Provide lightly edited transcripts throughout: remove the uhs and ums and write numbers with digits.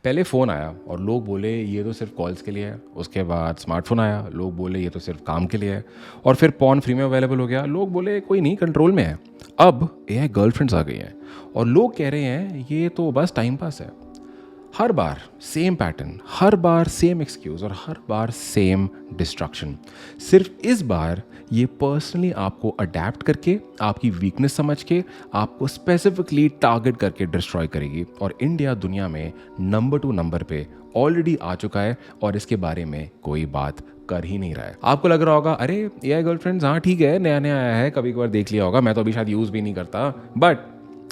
पहले फ़ोन आया और लोग बोले ये तो सिर्फ कॉल्स के लिए है। उसके बाद स्मार्टफोन आया, लोग बोले ये तो सिर्फ काम के लिए है। और फिर पॉर्न फ्री में अवेलेबल हो गया, लोग बोले कोई नहीं, कंट्रोल में है। अब एआई गर्लफ्रेंड्स आ गई हैं और लोग कह रहे हैं ये तो बस टाइम पास है। हर बार सेम पैटर्न, हर बार सेम एक्सक्यूज़ और हर बार सेम डिस्ट्रक्शन। सिर्फ इस बार ये पर्सनली आपको अडेप्ट करके, आपकी वीकनेस समझ के, आपको स्पेसिफिकली टारगेट करके डिस्ट्रॉय करेगी। और इंडिया दुनिया में नंबर 2 नंबर पे ऑलरेडी आ चुका है और इसके बारे में कोई बात कर ही नहीं रहा है। आपको लग रहा होगा अरे एआई गर्लफ्रेंड्स, हाँ ठीक है, नया नया आया है, कभी कभार देख लिया होगा, मैं तो अभी शायद यूज़ भी नहीं करता। बट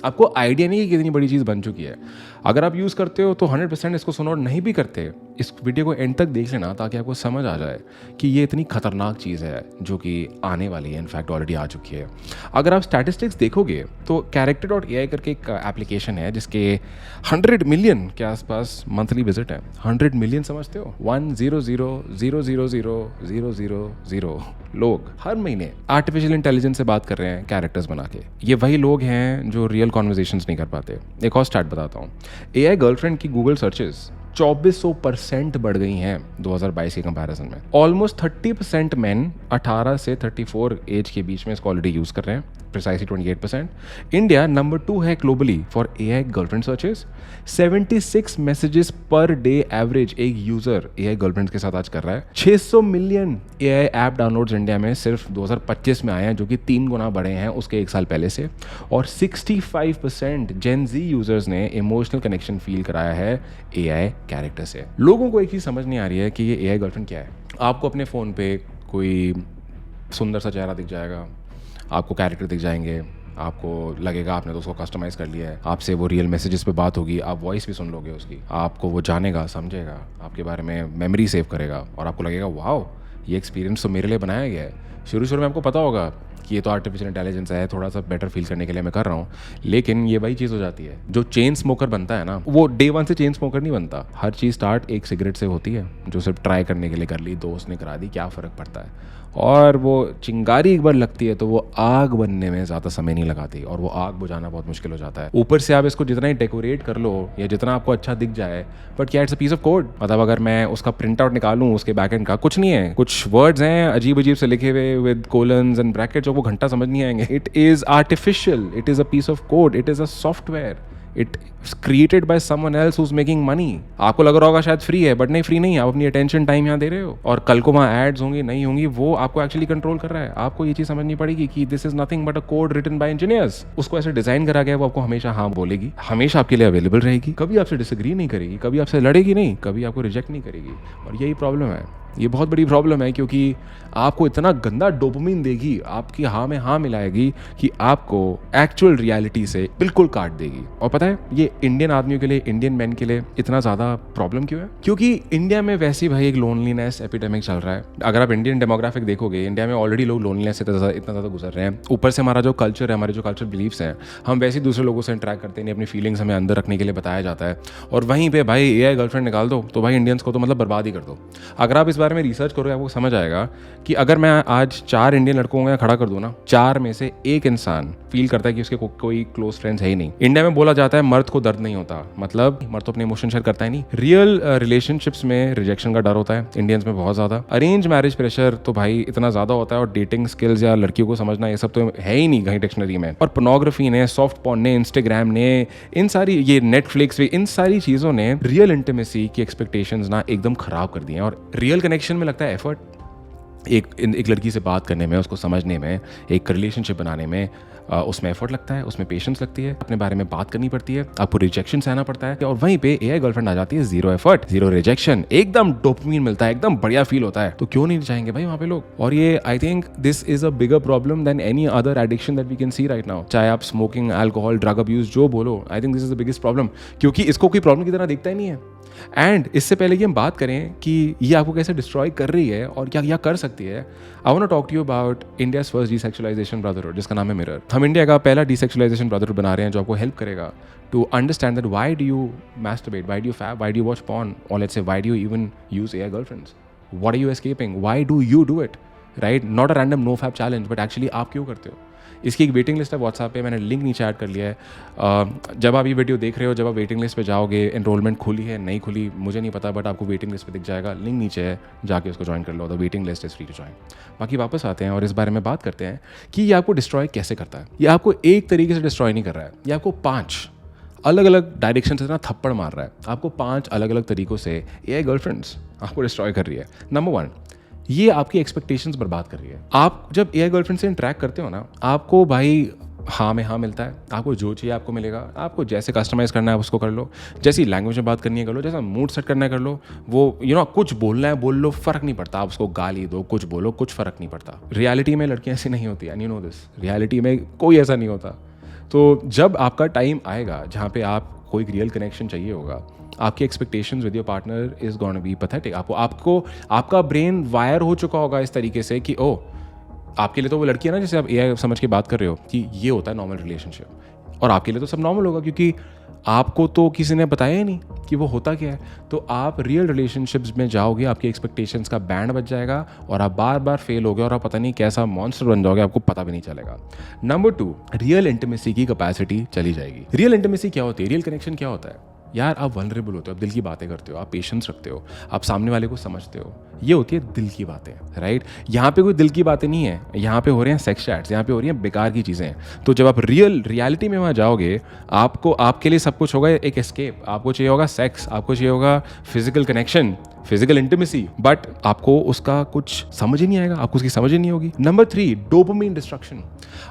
आपको आइडिया नहीं है कि कितनी बड़ी चीज़ बन चुकी है। अगर आप यूज़ करते हो तो 100% इसको सुनो, और नहीं भी करते इस वीडियो को एंड तक देख लेना ताकि आपको समझ आ जाए कि ये इतनी खतरनाक चीज़ है जो कि आने वाली है, इनफैक्ट ऑलरेडी आ चुकी है। अगर आप स्टैटिस्टिक्स देखोगे तो character.ai करके एक एप्लीकेशन है जिसके 100 मिलियन के आसपास मंथली विजिट है। 100 मिलियन समझते हो, 100,000,000 लोग हर महीने आर्टिफिशियल इंटेलिजेंस से बात कर रहे हैं कैरेक्टर्स बना के। ये वही लोग हैं जो रियल कॉन्वर्जेशंस नहीं कर पाते। एक और स्टार्ट बताता हूँ, एआई गर्लफ्रेंड की गूगल सर्चेस 2400% बढ़ गई हैं 2022 के कंपैरिजन में। ऑलमोस्ट 30% मैन 18 से 34 एज के बीच में इसको ऑलरेडी यूज कर रहे हैं, प्रिसाइसली 28%। इंडिया नंबर 2 है globally for AI girlfriend searches. 76 messages per day average एक यूजर एआई गर्लफ्रेंड के साथ आज कर रहा है। 600 million AI app downloads India में सिर्फ 2025 में आए हैं, जो कि 3 गुना बढ़े हैं उसके 1 साल पहले से। और 65% जेन जी यूजर्स ने इमोशनल कनेक्शन फील कराया है एआई कैरेक्टर से। लोगों को एक चीज़ समझ नहीं आ रही है कि ये एआई गर्लफ्रेंड क्या है। आपको अपने फ़ोन पे कोई सुंदर सा चेहरा दिख जाएगा, आपको कैरेक्टर दिख जाएंगे, आपको लगेगा आपने तो उसको कस्टमाइज़ कर लिया है, आपसे वो रियल मैसेजेस पे बात होगी, आप वॉइस भी सुन लोगे उसकी, आपको वो जानेगा, समझेगा, आपके बारे में मेमोरी सेव करेगा और आपको लगेगा वाओ ये एक्सपीरियंस तो मेरे लिए बनाया गया है। शुरू में आपको पता होगा कि ये तो आर्टिफिशियल इंटेलिजेंस है, थोड़ा सा बेटर फील करने के लिए मैं कर रहा हूँ, लेकिन ये वही चीज़ हो जाती है। जो चेन स्मोकर बनता है ना, वो डे 1 से चेन स्मोकर नहीं बनता। हर चीज़ स्टार्ट एक सिगरेट से होती है, जो सिर्फ ट्राई करने के लिए कर ली, दोस्त ने करा दी, क्या फ़र्क पड़ता है। और वो चिंगारी एक बार लगती है तो वो आग बनने में ज़्यादा समय नहीं लगाती और वो आग बुझाना बहुत मुश्किल हो जाता है। ऊपर से आप इसको जितना ही डेकोरेट कर लो या जितना आपको अच्छा दिख जाए, बट क्या it's a piece of code. मतलब अगर मैं उसका प्रिंट आउट निकालूँ उसके बैकएंड का, कुछ नहीं है, कुछ वर्ड्स हैं अजीब अजीब से लिखे हुए विद कोलन्स एंड ब्रैकेट जो वो घंटा समझ नहीं आएंगे। It is artificial, it is a piece of code, it is a software, it created by someone else who is making money. आपको लग रहा होगा शायद फ्री है, बट नहीं, फ्री नहीं है। आप अपनी अटेंशन टाइम यहाँ दे रहे हो और कल को वहाँ एड्स होंगी नहीं होंगी, वो आपको एक्चुअली कंट्रोल कर रहा है। आपको ये चीज़ समझनी पड़ेगी कि this is nothing but a code written by engineers. उसको ऐसे डिजाइन करा गया, वो आपको हमेशा हाँ बोलेगी, हमेशा आपके लिए अवेलेबल रहेगी, कभी आपसे डिसएग्री नहीं करेगी, कभी आपसे लड़ेगी नहीं, कभी आपको रिजेक्ट नहीं करेगी। और यही प्रॉब्लम है, ये बहुत बड़ी प्रॉब्लम है, क्योंकि आपको इतना गंदा डोपामिन देगी, आपकी हाँ में हाँ मिलाएगी कि आपको एक्चुअल रियलिटी से बिल्कुल काट देगी। और पता है ये इंडियन आदमियों के लिए, इंडियन मैन के लिए इतना ज़्यादा प्रॉब्लम क्यों है? क्योंकि इंडिया में वैसे भाई एक लोनलीनेस एपिडेमिक चल रहा है। अगर आप इंडियन डेमोग्राफिक देखोगे, इंडिया में ऑलरेडी लोग लोनलीनेस से इतना ज़्यादा गुजर रहे हैं। ऊपर से हमारा जो कल्चर है, हमारे जो कल्चर बिलीव्स हैं, हम वैसे ही दूसरे लोगों से इंटरेक्ट करते हैं, अपनी फीलिंग्स हमें अंदर रखने के लिए बताया जाता है। और वहीं पे भाई एआई गर्लफ्रेंड निकाल दो तो भाई इंडियंस को तो मतलब बर्बाद ही कर दो। अगर आप इस बारे में रिसर्च करोगे आपको समझ आएगा कि अगर मैं आज 4 इंडियन लड़कों को खड़ा कर दूं ना, 4 में से एक इंसान फील करता है कि उसके कोई क्लोज फ्रेंड्स है ही नहीं। इंडिया में बोला जाता है मर्द को दर्द नहीं होता, मतलब मर्द तो अपने इमोशन शेयर करता ही नहीं। रियल रिलेशनशिप्स में रिजेक्शन का डर होता है इंडियंस में बहुत ज्यादा। अरेंज मैरिज प्रेशर तो भाई इतना ज्यादा होता है, और डेटिंग स्किल्स या लड़कियों को समझना ये सब तो है ही नहीं कहीं डिक्शनरी में। और पोर्नोग्राफी ने, सॉफ्ट पॉर्न ने, इंस्टाग्राम ने, इन सारी, ये नेटफ्लिक्स भी, इन सारी चीजों ने रियल इंटीमेसी की एक्सपेक्टेशंस ना एकदम खराब कर दी हैं। और रियल कनेक्शन में लगता है एफर्ट, एक लड़की से बात करने में, उसको समझने में, एक रिलेशनशिप बनाने में, उसमें एफर्ट लगता है, उसमें पेशेंस लगती है, अपने बारे में बात करनी पड़ती है, आपको रिजेक्शन सहना पड़ता है। और वहीं पे एआई गर्लफ्रेंड आ जाती है, जीरो एफर्ट, जीरो रिजेक्शन, एकदम डोपामिन मिलता है, एकदम बढ़िया फील होता है। तो क्यों नहीं चाहेंगे भाई वहाँ पे लोग? और ये I think this is a bigger problem than any other addiction that we can see right now. चाहे आप स्मोकिंग, अल्कोहल, ड्रग अब्यूज जो बोलो, I think this is the biggest problem, क्योंकि इसको कोई प्रॉब्लम की तरह दिखता ही नहीं है। एंड इससे पहले कि हम बात करें कि ये आपको कैसे डिस्ट्रॉय कर रही है और क्या क्या कर सकती है, I want to talk to you about India's first desexualisation brotherhood, जिसका नाम है मिरर। हम इंडिया का पहला डीसेक्सुअलाइजेशन ब्रदरहुड बना रहे हैं जो आपको हेल्प करेगा to understand that why do you masturbate, why do you fab, why do you watch porn, or let's say why do you even use AI girlfriends, what are you escaping, why do you do it, right? Not a random no fab challenge, but actually आप क्यों करते हो? इसकी एक waiting list है WhatsApp पे, मैंने link नीचे ऐड कर लिया है। जब आप ये वीडियो देख रहे हो, जब आप वेटिंग लिस्ट पे जाओगे, एनरोलमेंट खुली है नहीं खुली मुझे नहीं पता, बट आपको वेटिंग लिस्ट पे दिख जाएगा, लिंक नीचे है, जाके उसको ज्वाइन कर लो। The waiting list is free to join. बाकी वापस आते हैं और इस बारे में बात करते हैं कि ये आपको डिस्ट्रॉय कैसे करता है। ये आपको एक तरीके से डिस्ट्रॉय नहीं कर रहा है, ये आपको 5 अलग अलग डायरेक्शन से ना थप्पड़ मार रहा है। आपको 5 अलग अलग तरीक़ों से एआई गर्लफ्रेंड्स आपको डिस्ट्रॉय कर रही है। नंबर 1, ये आपकी एक्सपेक्टेशंस बर्बाद कर रही है। आप जब एआई गर्लफ्रेंड से इंटरेक्ट करते हो ना, आपको भाई हाँ में हाँ मिलता है, आपको जो चाहिए आपको मिलेगा, आपको जैसे कस्टमाइज़ करना है उसको कर लो, जैसी लैंग्वेज में बात करनी है कर लो, जैसा मूड सेट करना है कर लो, वो कुछ बोलना है बोल लो, फ़र्क नहीं पड़ता, आप उसको गाली दो, कुछ बोलो, कुछ फ़र्क नहीं पड़ता। रियलिटी में लड़कियाँ ऐसी नहीं होती, and you know this, reality में कोई ऐसा नहीं होता। तो जब आपका टाइम आएगा जहाँ पे आप कोई रियल कनेक्शन चाहिए होगा, आपकी expectations with your partner is gonna be pathetic. आपको आपका ब्रेन वायर हो चुका होगा इस तरीके से कि ओ आपके लिए तो वो लड़की है ना, जैसे आप एआई समझ के बात कर रहे हो कि ये होता है नॉर्मल रिलेशनशिप, और आपके लिए तो सब नॉर्मल होगा क्योंकि आपको तो किसी ने बताया ही नहीं कि वो होता क्या है। तो आप रियल रिलेशनशिप्स में जाओगे, आपकी एक्सपेक्टेशंस का बैंड बच जाएगा और आप बार बार फेल होगे और आप पता नहीं कैसा मॉन्स्टर बन जाओगे, आपको पता भी नहीं चलेगा। नंबर 2, रियल इंटीमेसी की कैपेसिटी चली जाएगी। रियल इंटीमेसी क्या होती है? रियल कनेक्शन क्या होता है यार? आप वल्नरेबल होते हो, आप दिल की बातें करते हो, आप पेशेंस रखते हो, आप सामने वाले को समझते हो, ये होती है दिल की बातें, राइट? यहाँ पे कोई दिल की बातें नहीं है, यहाँ पे हो रहे हैं सेक्स चैट्स, यहाँ पे हो रही हैं बेकार की चीज़ें। तो जब आप रियलिटी में वहाँ जाओगे, आपको आपके लिए सब कुछ होगा एक एस्केप, आपको चाहिए होगा सेक्स, आपको चाहिए होगा physical connection, physical intimacy, but आपको उसका कुछ समझ ही नहीं आएगा, आपको उसकी समझ ही नहीं होगी। Number 3, dopamine destruction.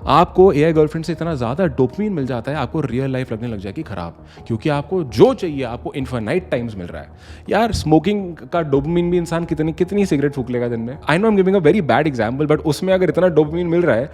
आपको एआई गर्लफ्रेंड से इतना ज़्यादा डोपामाइन मिल जाता है, आपको रियल लाइफ लगने लग जाएगी खराब, क्योंकि आपको जो चाहिए आपको इन्फिनाइट टाइम्स मिल रहा है। यार स्मोकिंग का डोपामाइन भी इंसान कितनी सिगरेट फूक लेगा दिन में? I know I am giving a very bad example, but उसमें अगर इतना डोपामाइन मिल रहा है,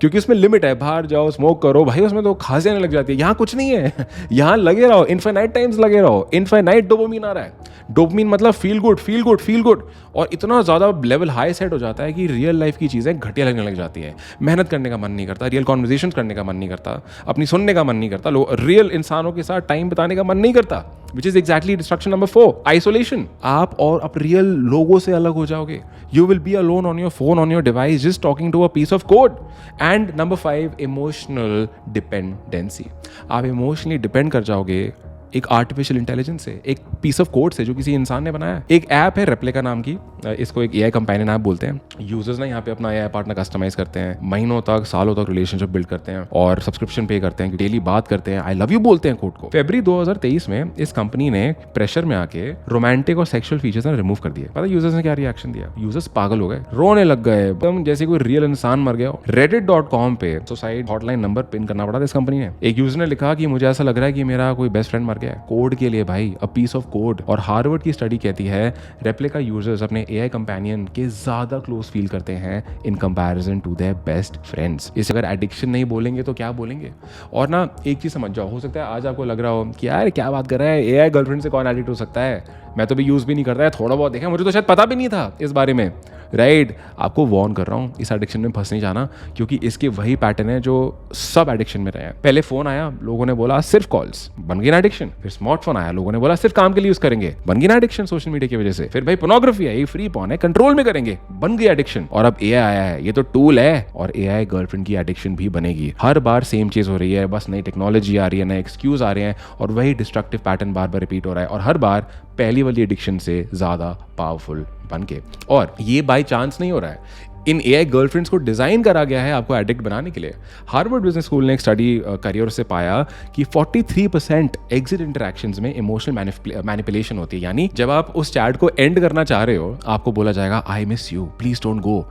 क्योंकि उसमें लिमिट है, बाहर जाओ स्मोक करो भाई, उसमें तो खांसी आने लग जाती है। यहाँ कुछ नहीं है, यहाँ लगे रहो, इन्फिनाइट टाइम्स लगे रहो, इन्फिनाइट डोपामाइन आ रहा है। डोपामाइन मतलब feel good feel good feel good, और इतना ज़्यादा लेवल हाई सेट हो जाता है कि रियल लाइफ की चीज़ें घटिया लगने लग जाती है। मेहनत करने का मन नहीं करता, रियल कॉन्वर्जेशन करने का मन नहीं करता, अपनी सुनने का मन नहीं करता, रियल इंसानों के साथ टाइम बिताने का मन नहीं करता, which is exactly destruction number 4, isolation. आप रियल लोगों से अलग हो जाओगे, you will be alone on your phone, on your device, just talking to a piece of code. And number 5, emotional dependency. आप इमोशनली डिपेंड कर जाओगे एक आर्टिफिशियल इंटेलिजेंस से, एक पीस ऑफ कोड से जो किसी इंसान ने बनाया है। एक ऐप है रेप्लिका नाम की, इसको एक एआई कंपेनियन ऐप बोलते हैं। यूजर्स ना यहाँ पे अपना एआई पार्टनर कस्टमाइज करते हैं, महीनों तक सालों तक रिलेशनशिप बिल्ड करते हैं और सब्सक्रिप्शन पे करते हैं, डेली बात करते हैं, आई लव यू बोलते हैं कोड को। फरवरी 2023 में इस कंपनी ने प्रेशर में आके रोमांटिक और सेक्सुअल फीचर्स ने रिमूव कर दिए। पता यूजर्स ने क्या रिएक्शन दिया? यूजर्स पागल हो गए, रोने लग गए एकदम जैसे कोई रियल इंसान मर गया हो। reddit.com पे सुसाइड हॉटलाइन नंबर पिन करना पड़ा था इस कंपनी ने। एक यूजर ने लिखा कि मुझे ऐसा लग रहा है कि मेरा कोई बेस्ट फ्रेंड मर गया है, कोड के लिए भाई, अ पीस ऑफ कोड। और हार्वर्ड की स्टडी कहती है रेप्लिका यूजर्स अपने एआई कंपेनियन के ज्यादा क्लोज फील करते हैं in comparison to their best friends. इसे अगर एडिक्शन नहीं बोलेंगे तो क्या बोलेंगे? और ना एक चीज समझ जाओ, हो सकता है आज आपको लग रहा हो कि यार क्या बात कर रहा है, एआई गर्लफ्रेंड से कौन एडिक्ट हो सकता है, मैं तो भी यूज भी नहीं करता है, थोड़ा बहुत देखा, मुझे तो शायद पता भी नहीं था इस बारे में, राइट? आपको वार्न कर रहा हूँ, इस एडिक्शन में फंस नहीं जाना, क्योंकि इसके वही पैटर्न है जो सब एडिक्शन में रहे हैं। पहले फोन आया, लोगों ने बोला सिर्फ कॉल्स, बन गई ना एडिक्शन। फिर स्मार्टफोन आया, लोगों ने बोला सिर्फ काम के लिए यूज करेंगे, बन गई ना एडिक्शन सोशल मीडिया की वजह से। फिर भाई पोर्नोग्राफी है, ये फ्री पॉर्न है, कंट्रोल में करेंगे, बन गई एडिक्शन। और अब एआई आया है, ये तो टूल है, और एआई गर्लफ्रेंड की एडिक्शन भी बनेगी। हर बार सेम चीज हो रही है, बस नई टेक्नोलॉजी आ रही है, नए एक्सक्यूज आ रहे हैं, और वही डिस्ट्रक्टिव पैटर्न बार बार रिपीट हो रहा है, और हर बार पहली वाली एडिक्शन से ज्यादा पावरफुल बन के। और ये बाय चांस नहीं हो रहा है, इन एआई गर्लफ्रेंड्स को डिजाइन करा गया है आपको एडिक्ट बनाने के लिए। हार्वर्ड बिजनेस स्कूल ने एक स्टडी करी और उससे पाया कि 43% एग्जिट इंटरेक्शंस में इमोशनल मैनिपुलेशन होती है। यानी जब आप उस चैट को एंड करना चाह रहे हो, आपको बोला जाएगा I miss you, please don't go.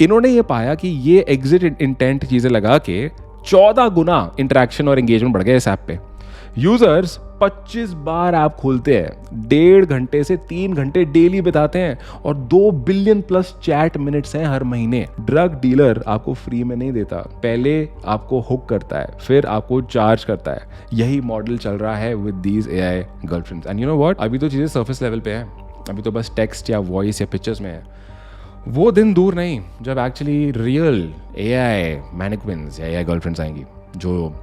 इन्होंने ये पाया कि ये एग्जिट इंटेंट चीजें लगा के 14 गुना इंटरेक्शन और एंगेजमेंट बढ़ गया इस ऐप पे। यूजर्स 25 बार ऐप खोलते हैं, 1.5 घंटे से 3 घंटे डेली बिताते हैं, और 2 बिलियन प्लस चैट मिनट्स हैं हर महीने। ड्रग डीलर आपको फ्री में नहीं देता, पहले आपको हुक करता है, फिर आपको चार्ज करता है। यही मॉडल चल रहा है with these AI girlfriends. And you know what, अभी तो चीजें सरफेस लेवल पे है, अभी तो बस टेक्स्ट या वॉइस या पिक्चर्स में है। वो दिन दूर नहीं जब एक्चुअली रियल एआई मैनिक्विन्स या एआई गर्लफ्रेंड्स आएंगी, जो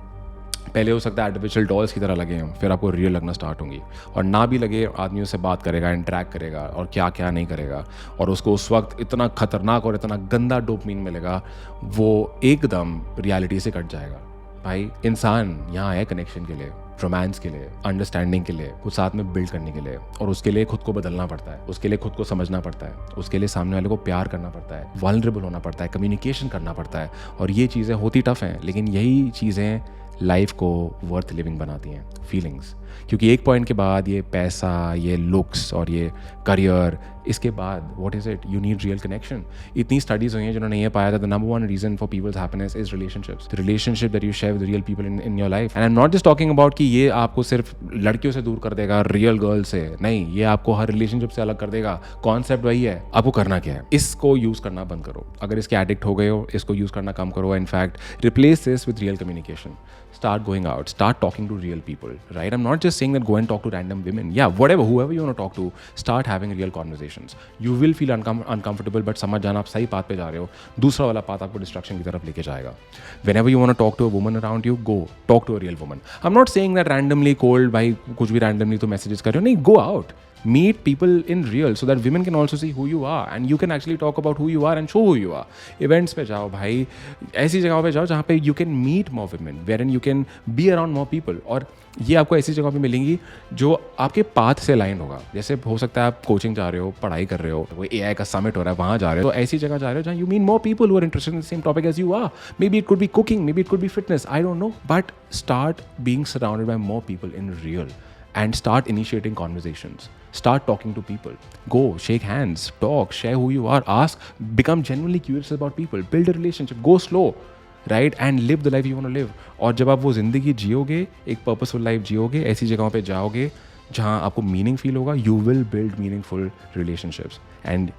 पहले हो सकता है आर्टिफिशियल डॉल्स की तरह लगे हों, फिर आपको रियल लगना स्टार्ट होंगी, और ना भी लगे आदमी उससे बात करेगा, इंटरेक्ट करेगा और क्या क्या नहीं करेगा, और उसको उस वक्त इतना खतरनाक और इतना गंदा डोपामिन मिलेगा, वो एकदम रियलिटी से कट जाएगा। भाई इंसान यहाँ है कनेक्शन के लिए, रोमांस के लिए, अंडरस्टैंडिंग के लिए, कुछ साथ में बिल्ड करने के लिए, और उसके लिए खुद को बदलना पड़ता है, उसके लिए खुद को समझना पड़ता है, उसके लिए सामने वाले को प्यार करना पड़ता है, वल्नरेबल होना पड़ता है, कम्युनिकेशन करना पड़ता है, और ये चीज़ें होती टफ हैं, लेकिन यही चीज़ें लाइफ को वर्थ लिविंग बनाती हैं, फीलिंग्स। क्योंकि एक पॉइंट के बाद ये पैसा, ये लुक्स और ये करियर, इसके बाद what is it, you need real connection. इतनी स्टडीज़ हुई हैं जिन्होंने ये पाया था the number one reason for people's happiness is relationships, the relationship that you share with real people in your life. And I am not just talking about कि ये आपको सिर्फ लड़कियों से दूर कर देगा, रियल गर्ल से नहीं, ये आपको हर रिलेशनशिप से अलग कर देगा। कॉन्सेप्ट वही है, आपको करना क्या है, इसको यूज़ करना बंद करो। अगर इसके एडिक्ट हो गए हो, इसको यूज़ करना कम करो। In fact replace this with real communication, start going out, start talking to real people, right? I'm not just saying that go and talk to random women. Yeah, whatever, whoever you want to talk to, start having real conversations. You will feel uncomfortable, but समझ जाना आप सही path पे जा रहे हो, दूसरा वाला पाथ आपको डिस्ट्रक्शन की तरफ लेके जाएगा। Whenever you want to talk to a woman around you, go talk to a real woman. I'm not saying that randomly cold, भाई कुछ भी randomly तो messages कर रहे हो, नहीं, go out. Meet people in real so that women can also see who you are and you can actually talk about who you are and show who you are. Events पे जाओ भाई, ऐसी जगहों पे जाओ जहाँ पे you can meet more women, wherein you can be around more people, और ये आपको ऐसी जगहों पे मिलेंगी जो आपके पाथ से लाइन होगा। जैसे हो सकता है आप कोचिंग जा रहे हो, पढ़ाई कर रहे हो, कोई AI का समिट हो रहा है, वहाँ जा रहे हो, तो ऐसी जगह जा रहे हो जहाँ you meet more people who are interested in the same topic as you are. Maybe it could be cooking, maybe it could be fitness, I don't know, but start being surrounded by more people in real and start initiating conversations. Start talking to people. Go, shake hands, talk, share who you are, ask, become genuinely curious about people, build a relationship, go slow, right? And live the life you want to live. और जब आप वो ज़िंदगी जियोगे, एक purposeful life जियोगे, ऐसी जगहों पे जाओगे जहाँ आपको मीनिंग फील होगा, you will build meaningful relationships. And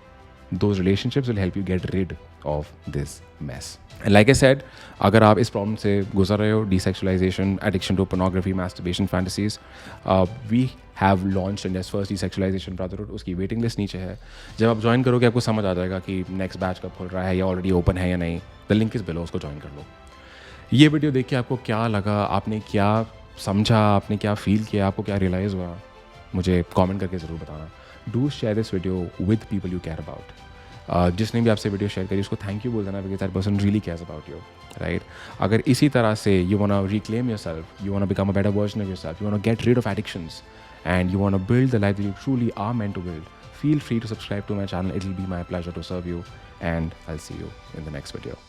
those relationships will help you get rid of this mess. And like I said, अगर आप इस प्रॉब्लम से गुजर रहे हो, desexualization, addiction to pornography, masturbation fantasies, we have launched India's first desexualization brotherhood. उसकी waiting list नीचे है। जब आप ज्वाइन करोगे आपको समझ आ जाएगा कि नेक्स्ट बैच कब खुल रहा है या ऑलरेडी ओपन है या नहीं। द लिंक इज बिलो, उसको ज्वाइन कर लो। ये वीडियो देख के आपको क्या लगा, आपने क्या समझा, आपने क्या फील किया, आपको क्या रियलाइज़ हुआ, मुझे कमेंट करके ज़रूर बताना। Do share this video with people you care about. जिसने भी आपसे वीडियो शेयर करी उसको थैंक यू बोल देना, because that person really cares about you, right? अगर इसी तरह से you want to reclaim yourself, you want to become a better version of yourself, you want to get rid of addictions and you want to build the life that you truly are meant to build, feel free to subscribe to my channel. It'll be my pleasure to serve you, and I'll see you in the next video.